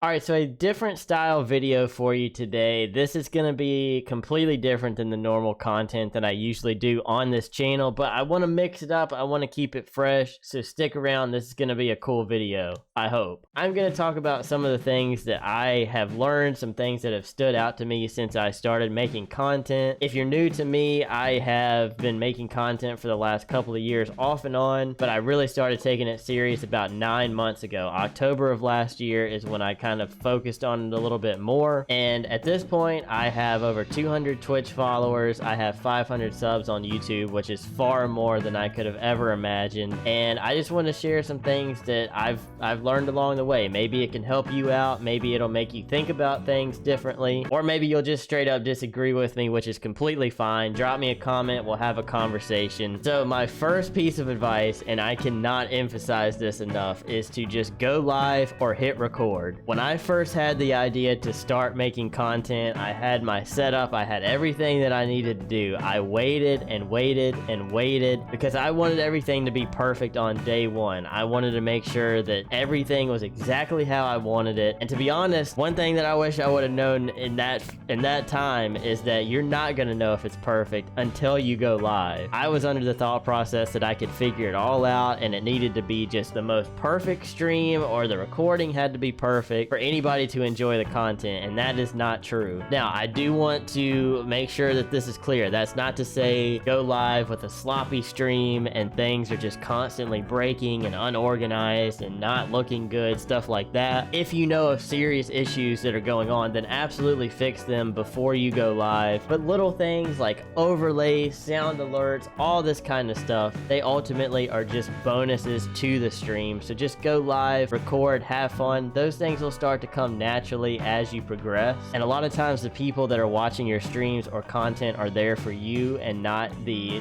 Alright, so a different style video for you today. This is going to be completely different than the normal content that I usually do on this channel, but I want to mix it up. I want to keep it fresh, so stick around. This is going to be a cool video, I hope. I'm going to talk about some of the things that I have learned, some things that have stood out to me since I started making content. If you're new to me, I have been making content for the last couple of years off and on, but I really started taking it serious about 9 months ago. October of last year is when I kind of focused on it a little bit more, and at this point I have over 200 Twitch followers. I have 500 subs on YouTube, which is far more than I could have ever imagined, and I just want to share some things that I've learned along the way. Maybe it can help you out, maybe it'll make you think about things differently, or maybe you'll just straight up disagree with me, which is completely fine. Drop me a comment, we'll have a conversation. So my first piece of advice, and I cannot emphasize this enough, is to just go live or hit record. When I first had the idea to start making content, I had my setup, I had everything that I needed to do. I waited and waited and waited because I wanted everything to be perfect on day one. I wanted to make sure that everything was exactly how I wanted it. And to be honest, one thing that I wish I would have known in that time is that you're not gonna know if it's perfect until you go live. I was under the thought process that I could figure it all out and it needed to be just the most perfect stream, or the recording had to be perfect for anybody to enjoy the content, and that is not true. Now, I do want to make sure that this is clear. That's not to say go live with a sloppy stream and things are just constantly breaking and unorganized and not looking good, stuff like that. If you know of serious issues that are going on, then absolutely fix them before you go live. But little things like overlays, sound alerts, all this kind of stuff, they ultimately are just bonuses to the stream. So just go live, record, have fun. Those things will start to come naturally as you progress, and a lot of times the people that are watching your streams or content are there for you and not the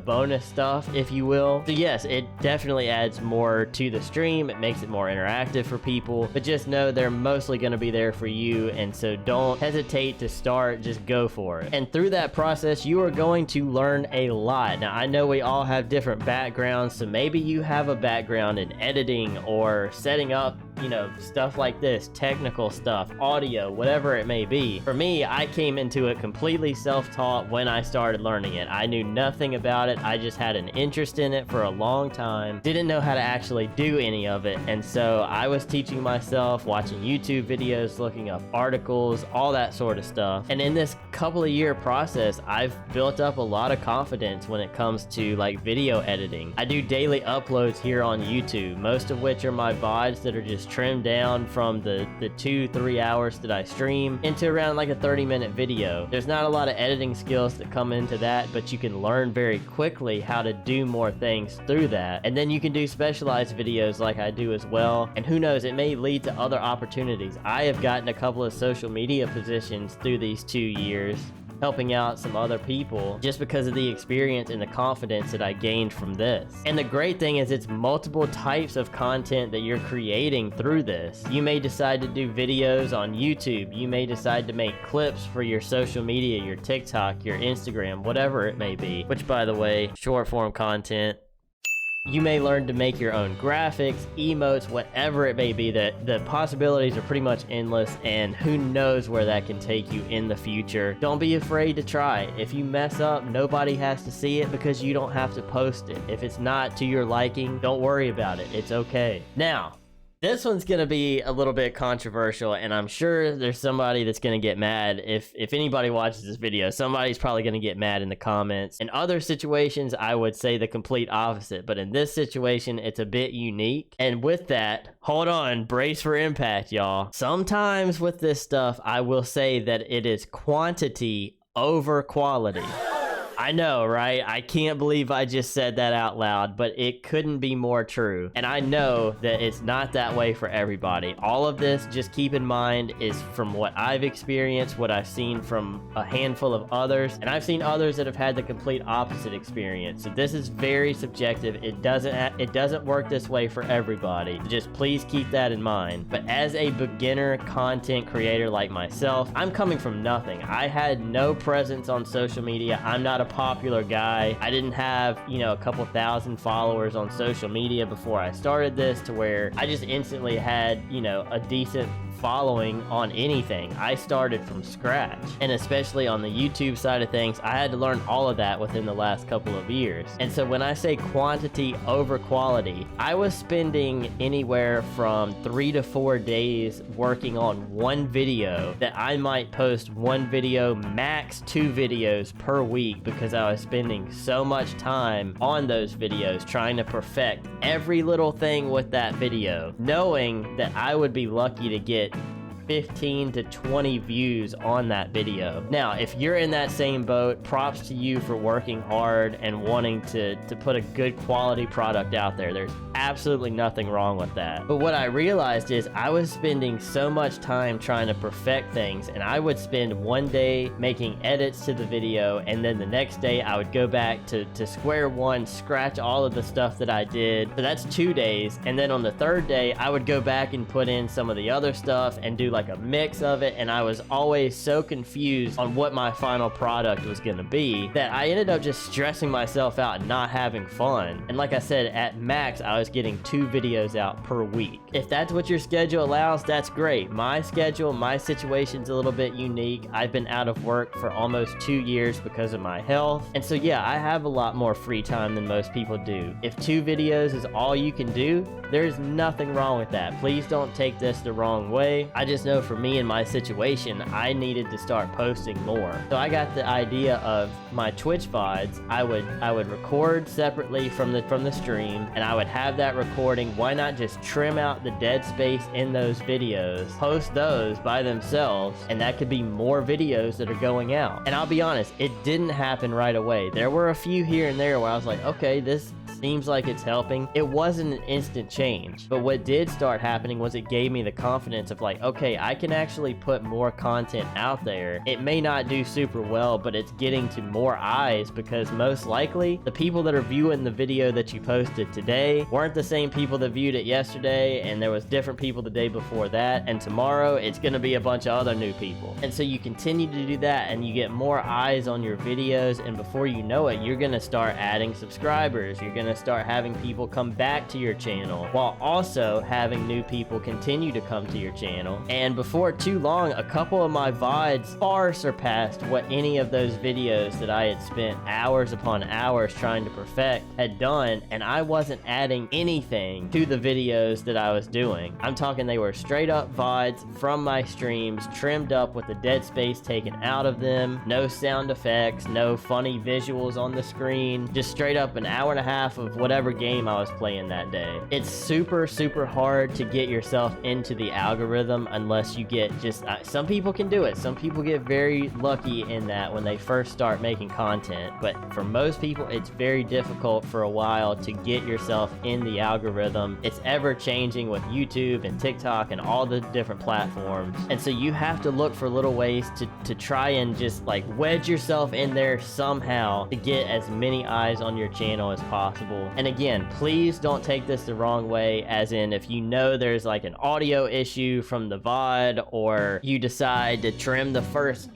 bonus stuff, if you will. So yes, it definitely adds more to the stream, it makes it more interactive for people, but just know they're mostly going to be there for you, and so don't hesitate to start, just go for it. And through that process you are going to learn a lot. Now, I know we all have different backgrounds, so maybe you have a background in editing or setting up, you know, stuff like this, technical stuff, audio, whatever it may be. For me, I came into it completely self-taught when I started learning it. I knew nothing about it. I just had an interest in it for a long time, didn't know how to actually do any of it, and so I was teaching myself, watching YouTube videos, looking up articles, all that sort of stuff. And in this couple of year process, I've built up a lot of confidence when it comes to like video editing. I do daily uploads here on YouTube, most of which are my VODs that are just trimmed down from the 2-3 hours that I stream into around like a 30-minute video. There's not a lot of editing skills that come into that, but you can learn very quickly how to do more things through that. And then you can do specialized videos like I do as well. And who knows, it may lead to other opportunities. I have gotten a couple of social media positions through these 2 years, helping out some other people just because of the experience and the confidence that I gained from this. And the great thing is it's multiple types of content that you're creating through this. You may decide to do videos on YouTube. You may decide to make clips for your social media, your TikTok, your Instagram, whatever it may be, which, by the way, short form content. You may learn to make your own graphics, emotes, whatever it may be. The possibilities are pretty much endless, and who knows where that can take you in the future. Don't be afraid to try. If you mess up, nobody has to see it because you don't have to post it. If it's not to your liking, don't worry about it. It's okay. Now, this one's gonna be a little bit controversial, and I'm sure there's somebody that's gonna get mad. If anybody watches this video, somebody's probably gonna get mad in the comments. In other situations, I would say the complete opposite, but in this situation, it's a bit unique. And with that, hold on, brace for impact, y'all. Sometimes with this stuff, I will say that it is quantity over quality. I know, right? I can't believe I just said that out loud, but it couldn't be more true. And I know that it's not that way for everybody. All of this, just keep in mind, is from what I've experienced, what I've seen from a handful of others, and I've seen others that have had the complete opposite experience. So this is very subjective. It doesn't work this way for everybody. So just please keep that in mind. But as a beginner content creator like myself, I'm coming from nothing. I had no presence on social media. I'm not a popular guy. I didn't have, you know, a couple thousand followers on social media before I started this, to where I just instantly had, you know, a decent following on anything. I started from scratch, and especially on the YouTube side of things, I had to learn all of that within the last couple of years. And so when I say quantity over quality, I was spending anywhere from 3 to 4 days working on one video that I might post one video, max 2 videos per week, because I was spending so much time on those videos trying to perfect every little thing with that video, knowing that I would be lucky to get 15 to 20 views on that video. Now, if you're in that same boat, props to you for working hard and wanting to put a good quality product out there. There's absolutely nothing wrong with that. But what I realized is I was spending so much time trying to perfect things, and I would spend one day making edits to the video, and then the next day I would go back to square one, scratch all of the stuff that I did. So that's 2 days. And then on the third day, I would go back and put in some of the other stuff and do like a mix of it, and I was always so confused on what my final product was gonna be that I ended up just stressing myself out and not having fun. And like I said, at max I was getting 2 videos out per week. If that's what your schedule allows, that's great. My schedule, my situation's a little bit unique. I've been out of work for almost 2 years because of my health, and so yeah, I have a lot more free time than most people do. If 2 videos is all you can do, there's nothing wrong with that. Please don't take this the wrong way. I just know for me in my situation, I needed to start posting more. So I got the idea of my Twitch VODs. I would record separately from the stream, and I would have that recording. Why not just trim out the dead space in those videos, post those by themselves, and that could be more videos that are going out. And I'll be honest, it didn't happen right away. There were a few here and there where I was like, okay, this seems like it's helping. It wasn't an instant change, but what did start happening was it gave me the confidence of like, okay, I can actually put more content out there. It may not do super well, but it's getting to more eyes, because most likely the people that are viewing the video that you posted today weren't the same people that viewed it yesterday, and there was different people the day before that, and tomorrow it's going to be a bunch of other new people. And so you continue to do that, and you get more eyes on your videos, and before you know it, you're going to start adding subscribers. You're going to start having people come back to your channel, while also having new people continue to come to your channel. And before too long, a couple of my VODs far surpassed what any of those videos that I had spent hours upon hours trying to perfect had done, and I wasn't adding anything to the videos that I was doing. I'm talking they were straight up VODs from my streams, trimmed up with the dead space taken out of them, no sound effects, no funny visuals on the screen, just straight up an hour and a half of whatever game I was playing that day. It's super hard to get yourself into the algorithm unless you get just some people can do it. Some people get very lucky in that when they first start making content, but for most people it's very difficult for a while to get yourself in the algorithm. It's ever changing with YouTube and TikTok and all the different platforms, and so you have to look for little ways to try and just like wedge yourself in there somehow to get as many eyes on your channel as possible. And again, please don't take this the wrong way, as in if you know there's like an audio issue from the VOD, or you decide to trim the first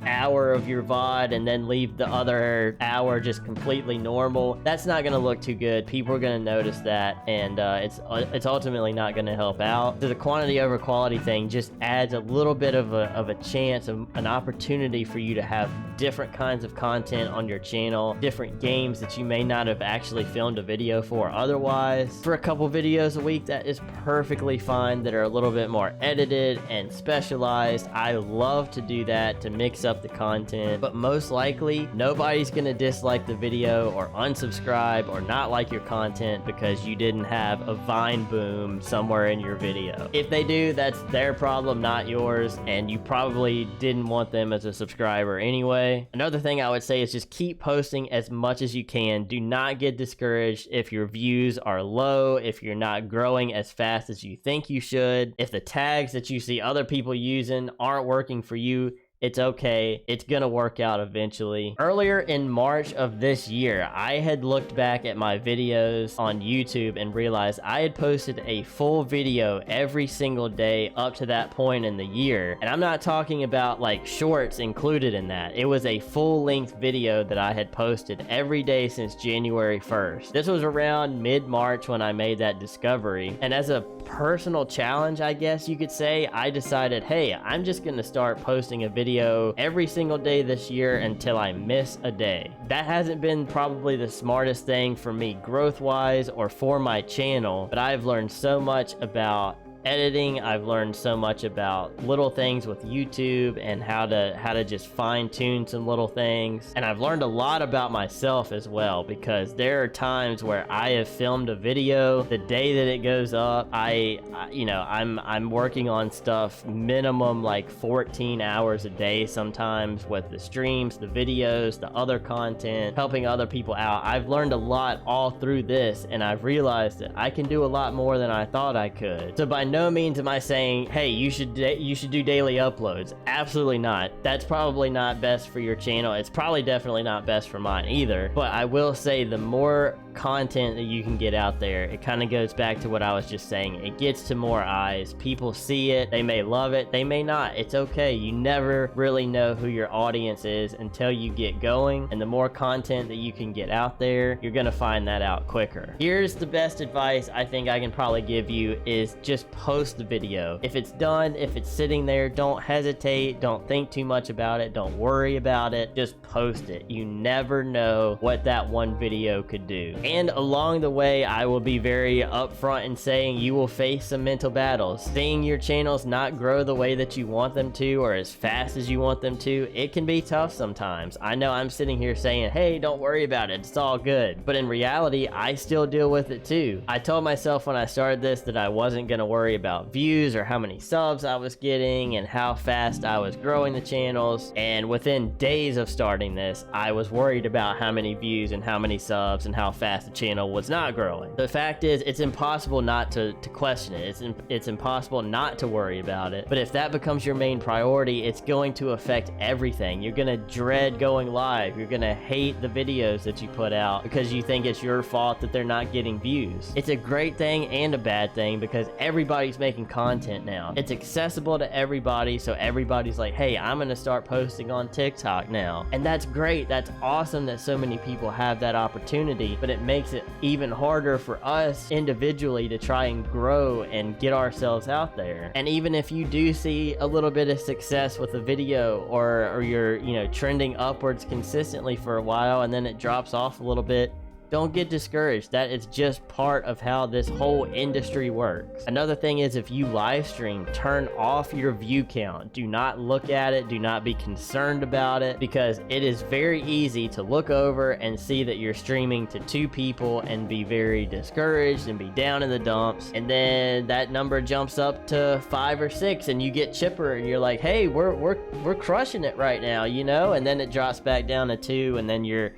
hour of your VOD and then leave the other hour just completely normal, that's not going to look too good. People are going to notice that, and it's ultimately not going to help out. So the quantity over quality thing just adds a little bit of a chance, an opportunity for you to have different kinds of content on your channel, different games that you may not have actually filmed a video for otherwise. For a couple videos a week, that is perfectly fine, that are a little bit more edited and specialized. I love to do that to mix up the content, but most likely nobody's gonna dislike the video or unsubscribe or not like your content because you didn't have a Vine boom somewhere in your video. If they do, that's their problem, not yours, and you probably didn't want them as a subscriber anyway. Another thing I would say is just keep posting as much as you can. Do not get discouraged if your views are low, if you're not growing as fast as you think you should, if the tags that you see other people using aren't working for you. It's okay. It's gonna work out eventually. Earlier in March of this year, I had looked back at my videos on YouTube and realized I had posted a full video every single day up to that point in the year. And I'm not talking about like shorts included in that. It was a full-length video that I had posted every day since January 1st. This was around mid-March when I made that discovery. And as a personal challenge, I guess you could say, I decided, hey, I'm just gonna start posting a video every single day this year until I miss a day. That hasn't been probably the smartest thing for me growth-wise or for my channel, but I've learned so much about editing. I've learned so much about little things with YouTube and how to just fine-tune some little things. And I've learned a lot about myself as well, because there are times where I have filmed a video the day that it goes up. I'm working on stuff minimum like 14 hours a day sometimes, with the streams, the videos, the other content, helping other people out. I've learned a lot all through this, and I've realized that I can do a lot more than I thought I could. So by no means am I saying, hey, you should do daily uploads. Absolutely not. That's probably not best for your channel. It's probably definitely not best for mine either. But I will say, the more content that you can get out there, it kind of goes back to what I was just saying. It gets to more eyes. People see it. They may love it. They may not. It's okay. You never really know who your audience is until you get going. And the more content that you can get out there, you're going to find that out quicker. Here's the best advice I think I can probably give you, is just post the video. If it's done, if it's sitting there, don't hesitate. Don't think too much about it. Don't worry about it. Just post it. You never know what that one video could do. And along the way, I will be very upfront in saying you will face some mental battles. Seeing your channels not grow the way that you want them to, or as fast as you want them to, it can be tough sometimes. I know I'm sitting here saying, hey, don't worry about it, it's all good. But in reality, I still deal with it too. I told myself when I started this that I wasn't gonna worry about views or how many subs I was getting and how fast I was growing the channels. And within days of starting this, I was worried about how many views and how many subs and how fast the channel was not growing. The fact is, it's impossible not to question it. It's impossible not to worry about it. But if that becomes your main priority, it's going to affect everything. You're gonna dread going live. You're gonna hate the videos that you put out because you think it's your fault that they're not getting views. It's a great thing and a bad thing, because everybody's making content now. It's accessible to everybody, so everybody's like, hey, I'm gonna start posting on TikTok now. And that's great. That's awesome that so many people have that opportunity, but it makes it even harder for us individually to try and grow and get ourselves out there. And even if you do see a little bit of success with a video, or you're, trending upwards consistently for a while and then it drops off a little bit, don't get discouraged. That is just part of how this whole industry works. Another thing is, if you live stream, turn off your view count. Do not look at it. Do not be concerned about it, because it is very easy to look over and see that you're streaming to 2 people and be very discouraged and be down in the dumps. And then that number jumps up to 5 or 6 and you get chipper and you're like, hey, we're crushing it right now, and then it drops back down to 2, and then you're,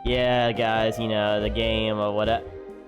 yeah, guys, the game or whatever.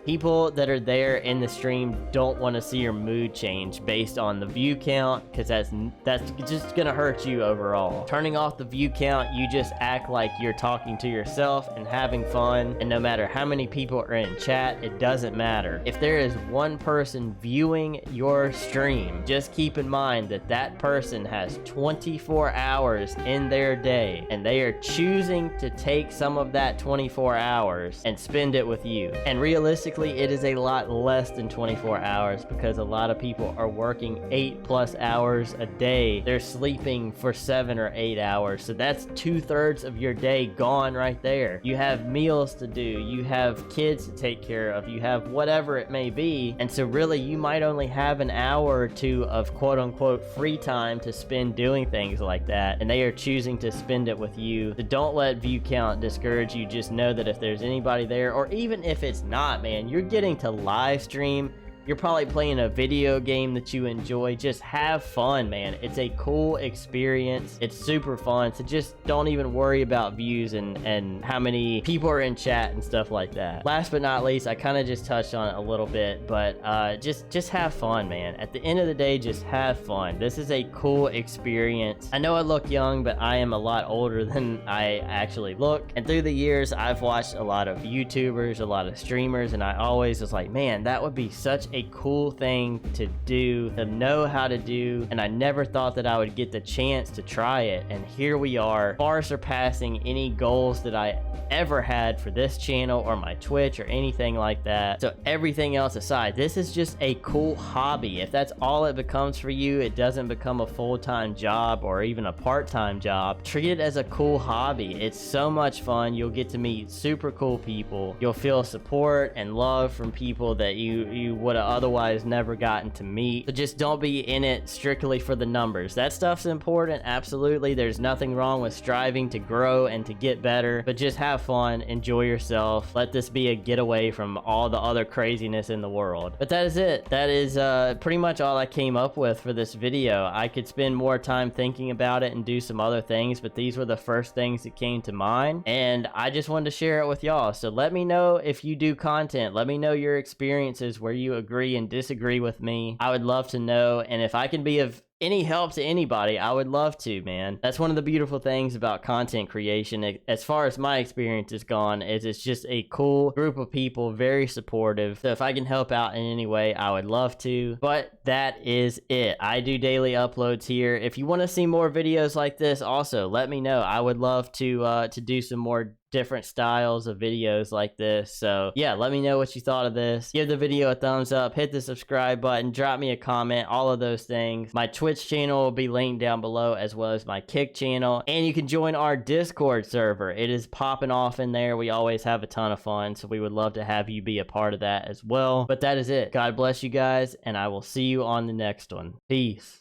People that are there in the stream don't want to see your mood change based on the view count, because that's just gonna hurt you overall. Turning off the view count, you just act like you're talking to yourself and having fun, and no matter how many people are in chat, it doesn't matter. If there is one person viewing your stream, just keep in mind that that person has 24 hours in their day, and they are choosing to take some of that 24 hours and spend it with you. And realistically, it is a lot less than 24 hours, because a lot of people are working 8+ hours a day. They're sleeping for 7 or 8 hours. So that's 2/3 of your day gone right there. You have meals to do. You have kids to take care of. You have whatever it may be. And so really, you might only have an hour or 2 of quote unquote free time to spend doing things like that. And they are choosing to spend it with you. So don't let view count discourage you. Just know that if there's anybody there, or even if it's not, man, you're getting to live stream, you're probably playing a video game that you enjoy. Just have fun, man. It's a cool experience. It's super fun. So just don't even worry about views and how many people are in chat and stuff like that. Last but not least, I kind of just touched on it a little bit, but just have fun, man. At the end of the day, just have fun. This is a cool experience. I know I look young, but I am a lot older than I actually look. And through the years, I've watched a lot of YouTubers, a lot of streamers, and I always was like, man, that would be such a cool thing to do, to know how to do. And I never thought that I would get the chance to try it. And here we are, far surpassing any goals that I ever had for this channel or my Twitch or anything like that. So everything else aside, this is just a cool hobby. If that's all it becomes for you, it doesn't become a full-time job or even a part-time job. Treat it as a cool hobby. It's so much fun. You'll get to meet super cool people. You'll feel support and love from people that you would have otherwise never gotten to meet. So just don't be in it strictly for the numbers. That stuff's important, absolutely. There's nothing wrong with striving to grow and to get better, but just have fun, enjoy yourself. Let this be a getaway from all the other craziness in the world. But that is it. That is pretty much all I came up with for this video. I could spend more time thinking about it and do some other things, but these were the first things that came to mind, and I just wanted to share it with y'all. So let me know if you do content. Let me know your experiences where you agree and disagree with me. I would love to know, and if I can be of any help to anybody, I would love to, man. That's one of the beautiful things about content creation, as far as my experience has gone, is it's just a cool group of people, very supportive. So if I can help out in any way, I would love to. But that is it. I do daily uploads here. If you want to see more videos like this, also let me know. I would love to do some more different styles of videos like this. So yeah, let me know what you thought of this. Give the video a thumbs up, hit the subscribe button, drop me a comment, all of those things. My Twitch channel will be linked down below, as well as my Kick channel, and you can join our Discord server. It is popping off in there. We always have a ton of fun, so we would love to have you be a part of that as well. But that is it. God bless you guys, and I will see you on the next one. Peace.